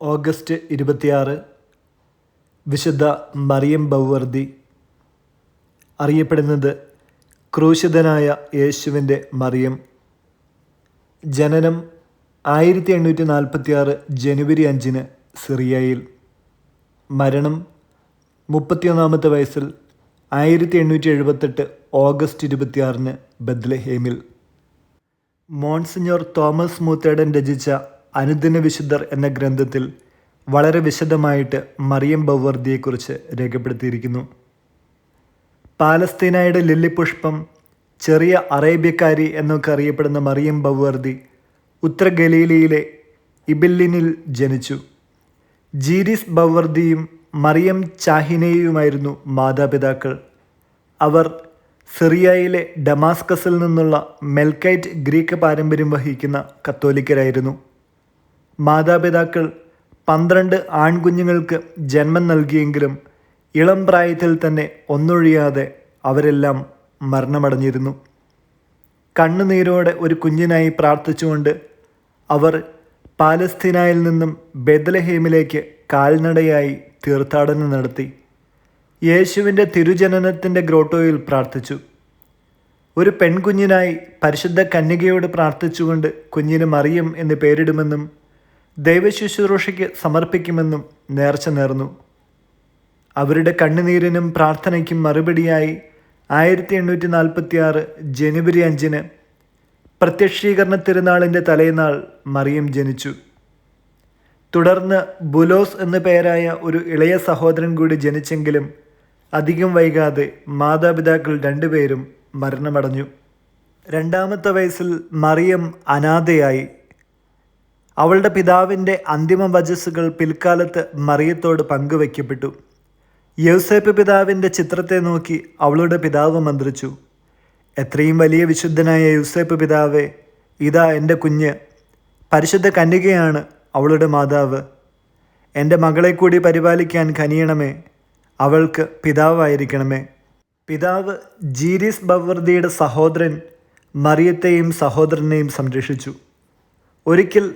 August 26 വിശുദ്ധ മറിയം ബൗവർദി. അറിയപ്പെടുന്നത് ക്രൂശിതനായ യേശുവിൻ്റെ മറിയം. ജനനം 1846 ജനുവരി 5 സിറിയയിൽ. മരണം 31-ാമത്തെ വയസ്സിൽ 1878 ഓഗസ്റ്റ് 26 ബത്ലഹേമിൽ. മോൺസിഞ്ഞോർ തോമസ് മൂത്തേടൻ രചിച്ച അനുദിന വിശുദ്ധർ എന്ന ഗ്രന്ഥത്തിൽ വളരെ വിശദമായിട്ട് മറിയം ബൗവർദിയെക്കുറിച്ച് രേഖപ്പെടുത്തിയിരിക്കുന്നു. പാലസ്തീനയുടെ ലില്ലിപുഷ്പം, ചെറിയ അറേബ്യക്കാരി എന്നൊക്കെ അറിയപ്പെടുന്ന മറിയം ബൗവർദി ഉത്തര ഗലീലയിലെ ഇബില്ലിനിൽ ജനിച്ചു. ജീരിസ് ബൗവർദിയും മറിയം ചാഹിനയുമായിരുന്നു മാതാപിതാക്കൾ. അവർ സിറിയയിലെ ഡമാസ്കസിൽ നിന്നുള്ള മെൽക്കൈറ്റ് ഗ്രീക്ക് പാരമ്പര്യം വഹിക്കുന്ന കത്തോലിക്കരായിരുന്നു. മാതാപിതാക്കൾ 12 ആൺകുഞ്ഞുങ്ങൾക്ക് ജന്മം നൽകിയെങ്കിലും ഇളം പ്രായത്തിൽ തന്നെ ഒന്നൊഴിയാതെ അവരെല്ലാം മരണമടഞ്ഞിരുന്നു. കണ്ണുനീരോടെ ഒരു കുഞ്ഞിനായി പ്രാർത്ഥിച്ചുകൊണ്ട് അവർ പാലസ്തീനയിൽ നിന്നും ബെത്ലഹേമിലേക്ക് കാൽനടയായി തീർത്ഥാടനം നടത്തി. യേശുവിൻ്റെ തിരുജനനത്തിൻ്റെ ഗ്രോട്ടോയിൽ പ്രാർത്ഥിച്ചു. ഒരു പെൺകുഞ്ഞിനായി പരിശുദ്ധ കന്യകയോട് പ്രാർത്ഥിച്ചുകൊണ്ട് കുഞ്ഞിന് മറിയം എന്ന് പേരിടുമെന്നും ദൈവശുശ്രൂഷയ്ക്ക് സമർപ്പിക്കുമെന്നും നേർച്ച നേർന്നു. അവരുടെ കണ്ണുനീരിനും പ്രാർത്ഥനയ്ക്കും മറുപടിയായി 1846 ജനുവരി 5 പ്രത്യക്ഷീകരണ തിരുനാളിൻ്റെ തലേനാൾ മറിയം ജനിച്ചു. തുടർന്ന് ബുലോസ് എന്നു പേരായ ഒരു ഇളയ സഹോദരൻ കൂടി ജനിച്ചെങ്കിലും അധികം വൈകാതെ മാതാപിതാക്കൾ രണ്ടുപേരും മരണമടഞ്ഞു. 2-ാമത്തെ വയസ്സിൽ മറിയം അനാഥയായി. അവളുടെ പിതാവിൻ്റെ അന്തിമ വചസ്സുകൾ പിൽക്കാലത്ത് മറിയത്തോട് പങ്കുവയ്ക്കപ്പെട്ടു. യൗസേപ്പ് പിതാവിൻ്റെ ചിത്രത്തെ നോക്കി അവളുടെ പിതാവ് മന്ത്രിച്ചു, "എത്രയും വലിയ വിശുദ്ധനായ യൗസേപ്പ് പിതാവേ, ഇതാ എൻ്റെ കുഞ്ഞ്, പരിശുദ്ധ കന്യകയാണ് അവളുടെ മാതാവ്. എൻ്റെ മകളെ കൂടി പരിപാലിക്കാൻ കനിയണമേ, അവൾക്ക് പിതാവായിരിക്കണമേ." പിതാവ് ജീരിസ് ബൗവർദിയുടെ സഹോദരൻ മറിയത്തെയും സഹോദരനെയും സംരക്ഷിച്ചു. ഒരിക്കൽ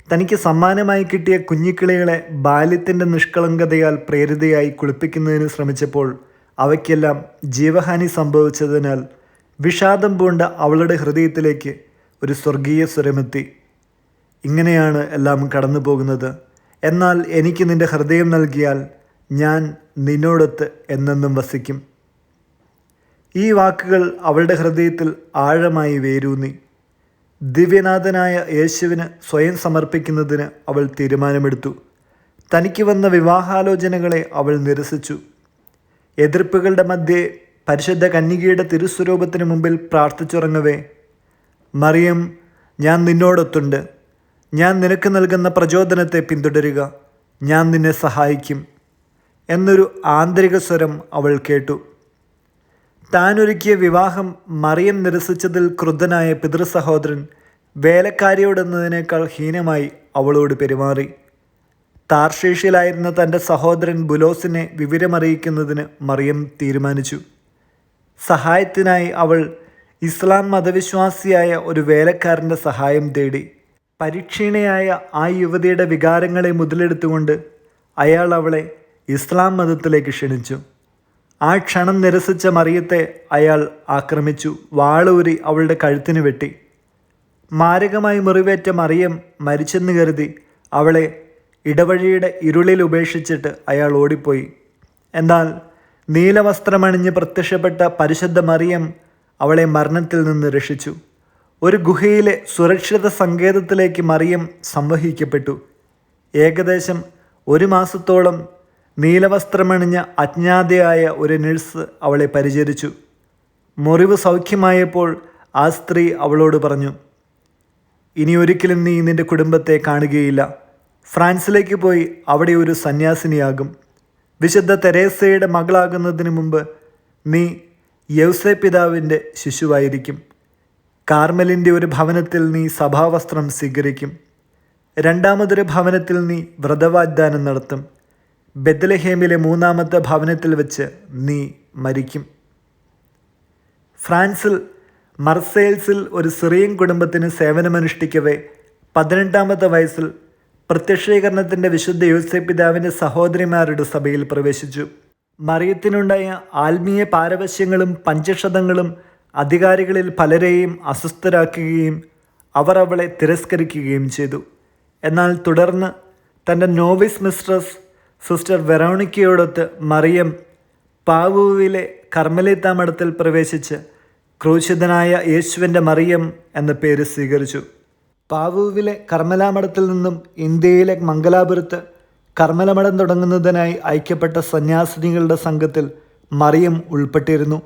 തനിക്ക് സമ്മാനമായി കിട്ടിയ കുഞ്ഞിക്കിളികളെ ബാല്യത്തിൻ്റെ നിഷ്കളങ്കതയാൽ പ്രേരിതയായി കുളിപ്പിക്കുന്നതിന് ശ്രമിച്ചപ്പോൾ അവയ്ക്കെല്ലാം ജീവഹാനി സംഭവിച്ചതിനാൽ വിഷാദം പൂണ്ട അവളുടെ ഹൃദയത്തിലേക്ക് ഒരു സ്വർഗീയ സ്വരമെത്തി. "ഇങ്ങനെയാണ് എല്ലാം കടന്നു പോകുന്നത്. എന്നാൽ എനിക്ക് നിൻ്റെ ഹൃദയം നൽകിയാൽ ഞാൻ നിന്നോടൊത്ത് എന്നെന്നും വസിക്കും." ഈ വാക്കുകൾ അവളുടെ ഹൃദയത്തിൽ ആഴമായി വേരൂന്നി. ദിവ്യനാഥനായ യേശുവിന് സ്വയം സമർപ്പിക്കുന്നതിന് അവൾ തീരുമാനമെടുത്തു. തനിക്ക് വന്ന വിവാഹാലോചനകളെ അവൾ നിരസിച്ചു. എതിർപ്പുകളുടെ മധ്യേ പരിശുദ്ധ കന്യകയുടെ തിരുസ്വരൂപത്തിന് മുമ്പിൽ പ്രാർത്ഥിച്ചുറങ്ങവേ, "മറിയം, ഞാൻ നിന്നോടൊത്തുണ്ട്. ഞാൻ നിനക്ക് നൽകുന്ന പ്രചോദനത്തെ പിന്തുടരുക. ഞാൻ നിന്നെ സഹായിക്കും" എന്നൊരു ആന്തരിക സ്വരം അവൾ കേട്ടു. താനൊരുക്കിയ വിവാഹം മറിയം നിരസിച്ചതിൽ ക്രുദ്ധനായ പിതൃസഹോദരൻ വേലക്കാരിയോടെന്നതിനേക്കാൾ ഹീനമായി അവളോട് പെരുമാറി. താർഷീഷിലായിരുന്ന തൻ്റെ സഹോദരൻ ബുലോസിനെ വിവരമറിയിക്കുന്നതിന് മറിയം തീരുമാനിച്ചു. സഹായത്തിനായി അവൾ ഇസ്ലാം മതവിശ്വാസിയായ ഒരു വേലക്കാരൻ്റെ സഹായം തേടി. പരിക്ഷീണയായ ആ യുവതിയുടെ വികാരങ്ങളെ മുതലെടുത്തുകൊണ്ട് അയാൾ അവളെ ഇസ്ലാം മതത്തിലേക്ക് ക്ഷണിച്ചു. ആ ക്ഷണം നിരസിച്ച മറിയത്തെ അയാൾ ആക്രമിച്ചു. വാളൂരി അവളുടെ കഴുത്തിന് വെട്ടി. മാരകമായി മുറിവേറ്റ മറിയം മരിച്ചെന്ന് കരുതി അവളെ ഇടവഴിയുടെ ഇരുളിൽ ഉപേക്ഷിച്ചിട്ട് അയാൾ ഓടിപ്പോയി. എന്നാൽ നീലവസ്ത്രമണിഞ്ഞ് പ്രത്യക്ഷപ്പെട്ട പരിശുദ്ധ മറിയം അവളെ മരണത്തിൽ നിന്ന് രക്ഷിച്ചു. ഒരു ഗുഹയിലെ സുരക്ഷിത സങ്കേതത്തിലേക്ക് മറിയം സംവഹിക്കപ്പെട്ടു. ഏകദേശം 1 മാസത്തോളം നീലവസ്ത്രമണിഞ്ഞ അജ്ഞാതയായ ഒരു നഴ്സ് അവളെ പരിചരിച്ചു. മുറിവ് സൗഖ്യമായപ്പോൾ ആ സ്ത്രീ അവളോട് പറഞ്ഞു, "ഇനി ഒരിക്കലും നീ നിൻ്റെ കുടുംബത്തെ കാണുകയില്ല. ഫ്രാൻസിലേക്ക് പോയി അവിടെ ഒരു സന്യാസിനിയാകും. വിശുദ്ധ തെരേസയുടെ മകളാകുന്നതിന് മുമ്പ് നീ യൗസേപ്പ് പിതാവിൻ്റെ ശിശുവായിരിക്കും. കാർമലിൻ്റെ ഒരു ഭവനത്തിൽ നീ സഭാവസ്ത്രം സ്വീകരിക്കും. 2-മതൊരു ഭവനത്തിൽ നീ വ്രതവാഗ്ദാനം നടത്തും. ബെത്ലഹേമിലെ 3-ാമത്തെ ഭവനത്തിൽ വെച്ച് നീ മരിക്കും." ഫ്രാൻസിൽ മർസെയിൽസിൽ ഒരു സിറിയൻ കുടുംബത്തിന് സേവനമനുഷ്ഠിക്കവേ 18-ാമത്തെ വയസ്സിൽ പ്രത്യക്ഷീകരണത്തിൻ്റെ വിശുദ്ധ യോസേപ്പ് പിതാവിൻ്റെ സഹോദരിമാരുടെ സഭയിൽ പ്രവേശിച്ചു. മറിയത്തിനുണ്ടായ ആത്മീയ പാരവശ്യങ്ങളും പഞ്ചക്ഷതങ്ങളും അധികാരികളിൽ പലരെയും അസ്വസ്ഥരാക്കുകയും അവർ അവളെ തിരസ്കരിക്കുകയും ചെയ്തു. എന്നാൽ തുടർന്ന് തൻ്റെ നോവിസ് മിസ്ട്രസ് സിസ്റ്റർ വെറോണിക്കയോടൊത്ത് മറിയം പാവുവിലെ കർമ്മലീത്ത മഠത്തിൽ പ്രവേശിച്ച് ക്രൂശിതനായ യേശുവിൻ്റെ മറിയം എന്ന പേര് സ്വീകരിച്ചു. പാവുവിലെ കർമ്മലാമഠത്തിൽ നിന്നും ഇന്ത്യയിലെ മംഗലാപുരത്ത് കർമ്മലമഠം തുടങ്ങുന്നതിനായി ഐക്യപ്പെട്ട സന്യാസിനികളുടെ സംഘത്തിൽ മറിയം ഉൾപ്പെട്ടിരുന്നു.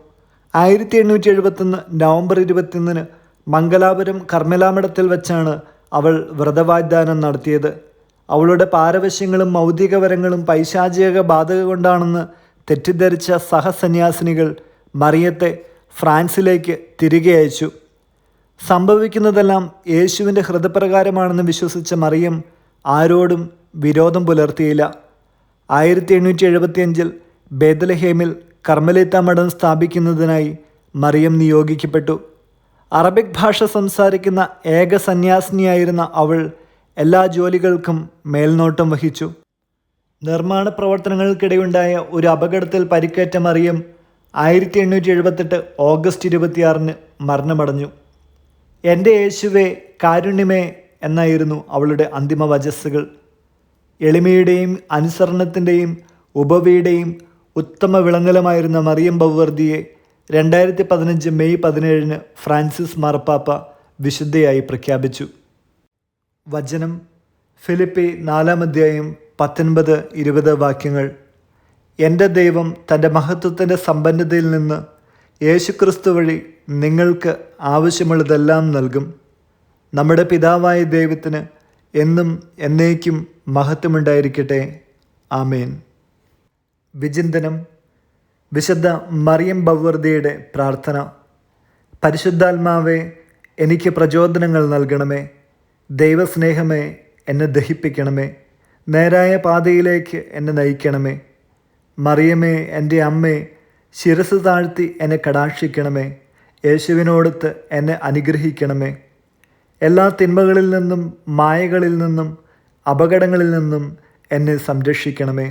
1871 നവംബർ 21 മംഗലാപുരം കർമ്മലാമഠത്തിൽ വെച്ചാണ് അവൾ വ്രതവാഗ്ദാനം നടത്തിയത്. അവളുടെ പാരവശ്യങ്ങളും മൗതികവരങ്ങളും പൈശാചിക ബാധക കൊണ്ടാണെന്ന് തെറ്റിദ്ധരിച്ച സഹസന്യാസിനികൾ മറിയത്തെ ഫ്രാൻസിലേക്ക് തിരികെ അയച്ചു. സംഭവിക്കുന്നതെല്ലാം യേശുവിൻ്റെ ഹൃദയപ്രകാരമാണെന്ന് വിശ്വസിച്ച മറിയം ആരോടും വിരോധം പുലർത്തിയില്ല. 1875 ബേത്ലഹേമിൽ കർമ്മലീത്ത മഠം സ്ഥാപിക്കുന്നതിനായി മറിയം നിയോഗിക്കപ്പെട്ടു. അറബിക് ഭാഷ സംസാരിക്കുന്ന ഏക സന്യാസിനിയായിരുന്ന അവൾ എല്ലാ ജോലികൾക്കും മേൽനോട്ടം വഹിച്ചു. നിർമ്മാണ പ്രവർത്തനങ്ങൾക്കിടെയുണ്ടായ ഒരു അപകടത്തിൽ പരിക്കേറ്റ മറിയം 1878 ഓഗസ്റ്റ് 26 മരണമടഞ്ഞു. എൻ്റെ യേശുവേ കാരുണ്യമേ എന്നായിരുന്നു അവളുടെ അന്തിമ വചസ്സുകൾ. എളിമയുടെയും അനുസരണത്തിൻ്റെയും ഉപവിയുടെയും ഉത്തമ വിളങ്ങലമായിരുന്ന മറിയം ബൗവർദിയെ 2015 മെയ് 17 ഫ്രാൻസിസ് മാർപ്പാപ്പ വിശുദ്ധയായി പ്രഖ്യാപിച്ചു. വചനം ഫിലിപ്പി 4:19-20 വാക്യങ്ങൾ. എൻ്റെ ദൈവം തൻ്റെ മഹത്വത്തിൻ്റെ സമ്പന്നതയിൽ നിന്ന് യേശുക്രിസ്തു വഴി നിങ്ങൾക്ക് ആവശ്യമുള്ളതെല്ലാം നൽകും. നമ്മുടെ പിതാവായ ദൈവത്തിന് എന്നും എന്നേക്കും മഹത്വമുണ്ടായിരിക്കട്ടെ. ആമേൻ. വിചിന്തനം. വിശുദ്ധ മറിയം ബൗവർദിയുടെ പ്രാർത്ഥന. പരിശുദ്ധാത്മാവേ, എനിക്ക് പ്രചോദനങ്ങൾ നൽകണമേ. ദൈവസ്നേഹമേ, എന്നെ ദഹിപ്പിക്കണമേ. നേരായ പാതയിലേക്ക് എന്നെ നയിക്കണമേ. മറിയമേ, എൻ്റെ അമ്മേ, ശിരസ് താഴ്ത്തി എന്നെ കടാക്ഷിക്കണമേ. യേശുവിനോടൊത്ത് എന്നെ അനുഗ്രഹിക്കണമേ. എല്ലാ തിന്മകളിൽ നിന്നും മായകളിൽ നിന്നും അപകടങ്ങളിൽ നിന്നും എന്നെ സംരക്ഷിക്കണമേ.